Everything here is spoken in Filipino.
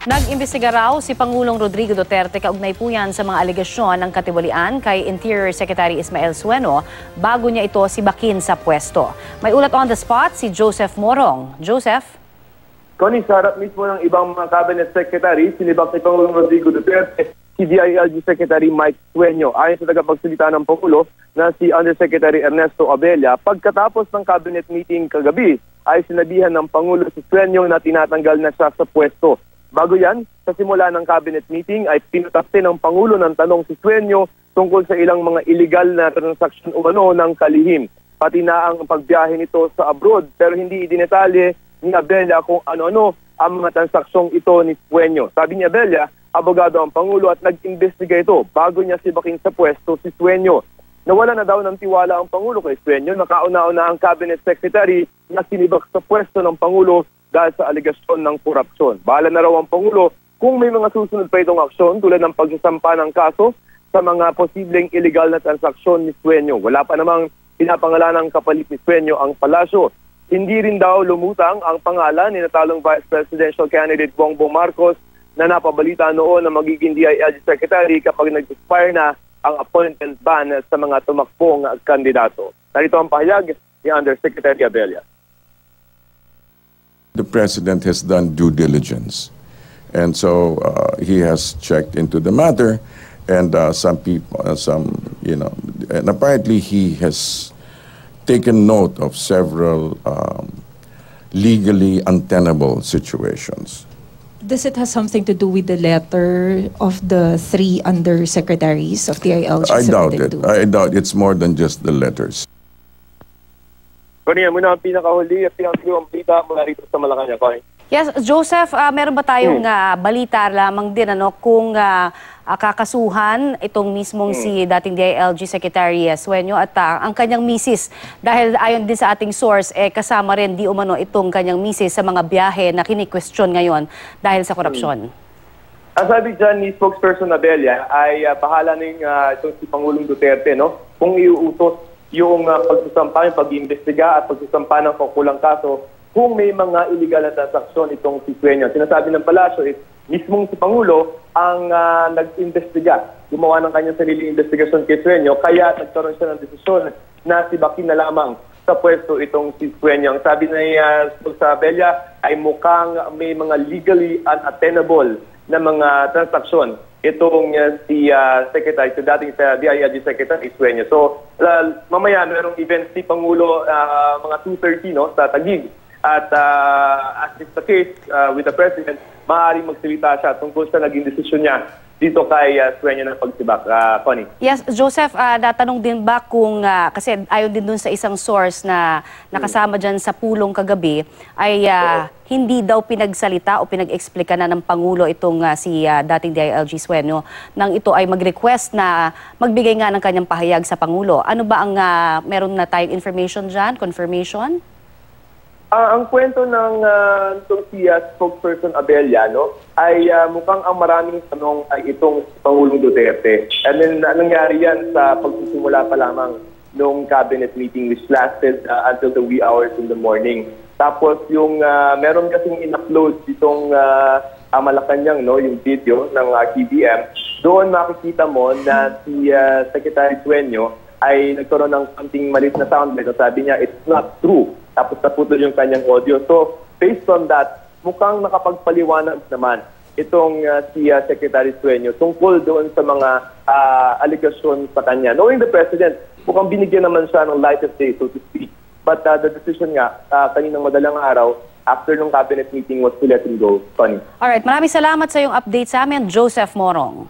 Nag-imbestiga raw si Pangulong Rodrigo Duterte kaugnay po yan sa mga alegasyon ng katiwalian kay Interior Secretary Ismael Sueno bago niya ito sibakin sa pwesto. May ulat on the spot si Joseph Morong. Joseph? Connie, sa harap mismo ng ibang mga cabinet secretary, sinibak ni Pangulong Rodrigo Duterte si DILG Secretary Mike Sueño. Ayon sa tagapagsalita ng Pangulo na si Undersecretary Ernesto Abella, pagkatapos ng cabinet meeting kagabi ay sinabihan ng Pangulo si Sueño na tinatanggal na siya sa pwesto. Bago yan, sa simula ng cabinet meeting ay pinutaste ng Pangulo ng tanong si Sueño tungkol sa ilang mga illegal na transaksyon umano ng kalihim. Pati na ang pagbiyahe nito sa abroad, pero hindi idinetalye ni Abella kung ano-ano ang mga transaksyong ito ni Sueño. Sabi ni Abella, abogado ang Pangulo at nag-imbestiga ito bago niya sibakin sa pwesto si Sueño. Nawala na daw ng tiwala ang Pangulo kay Sueño, nakauna-una ang cabinet secretary na sinibak sa pwesto ng Pangulo dahil sa alegasyon ng korupsyon. Bahala na raw ang Pangulo kung may mga susunod pa itong aksyon tulad ng pagsasampa ng kaso sa mga posibleng illegal na transaksyon ni Sueño. Wala pa namang pinapangalan ng kapalit ni Sueño ang palasyo. Hindi rin daw lumutang ang pangalan ni natalong Vice Presidential Candidate Bongbong Marcos na napabalita noon na magiging DILG Secretary kapag nag-expire na ang appointment ban sa mga tumakbong kandidato. Narito ang pahayag ni Undersecretary Abella. The President has done due diligence. And so he has checked into the matter, and some people, and apparently he has taken note of several legally untenable situations. Does it have something to do with the letter of the three undersecretaries of the DILG? I doubt it. I doubt it's more than just the letters. Connie, muna ang pinakahuli at pinakahuli balita mula rito sa Malacanang, Connie. Yes, Joseph, meron ba tayong balita lamang din kung kakasuhan itong mismong si dating DILG Secretary Sueño at ang kanyang misis? Dahil ayon din sa ating source, kasama rin di umano itong kanyang misis sa mga biyahe na kini-question ngayon dahil sa korupsyon. Ang sabi dyan ni spokesperson Abella ay bahala ng itong si Pangulong Duterte, no? Kung iuutos yung pagsasampa, yung pag-iimbestiga at pagsasampa ng kukulang kaso kung may mga illegal na transaksyon itong si Sueño. Sinasabi ng palasyo is mismong si Pangulo ang nag-imbestiga. Gumawa ng kanyang sariling investigasyon kay Sueño, kaya nagkaroon siya ng desisyon na sibakin na lamang sa pwesto itong si Sueño. Ang sabi ni sa Abella ay mukhang may mga legally unattainable na mga transaksyon itong si Secretary, so dating sa DILG Secretary Sueño. So, mamaya merong event si Pangulo mga 2:30 no, sa Taguig. At as is the case with the President, maaaring magsalita siya tungkol sa naging desisyon niya dito kay Sueño ng pagsibak. Connie. Yes, Joseph, natanong din ba kung, kasi ayon din dun sa isang source na nakasama dyan sa pulong kagabi, ay hindi daw pinagsalita o pinag-explika na ng Pangulo itong si dating DILG Sueño nang ito ay mag-request na magbigay nga ng kanyang pahayag sa Pangulo. Ano ba ang meron na tayong information dyan, confirmation? Ang kwento ng si spokesperson Abella, no, ay mukhang ang maraming tanong ay itong si Pangulong Duterte. And then nangyari yan sa pagsisimula pa lamang noong cabinet meeting which lasted until the wee hours in the morning. Tapos yung meron kasing in-upload itong Malacanang, no, yung video ng TVM. Doon makikita mo na si Secretary Sueño ay nagkaroon ng konting malit na soundbite. Sabi niya, it's not true. Tapos naputol yung kanyang audio. So, based on that, mukhang nakapagpaliwanag naman itong si Secretary Sueño tungkol doon sa mga allegation sa kanya. Knowing the President, mukhang binigyan naman siya ng light of day, so to speak. But the decision nga, kaninang madalang araw, after nung cabinet meeting was to let him go. Connie. Alright, maraming salamat sa iyong update sa amin, Joseph Morong.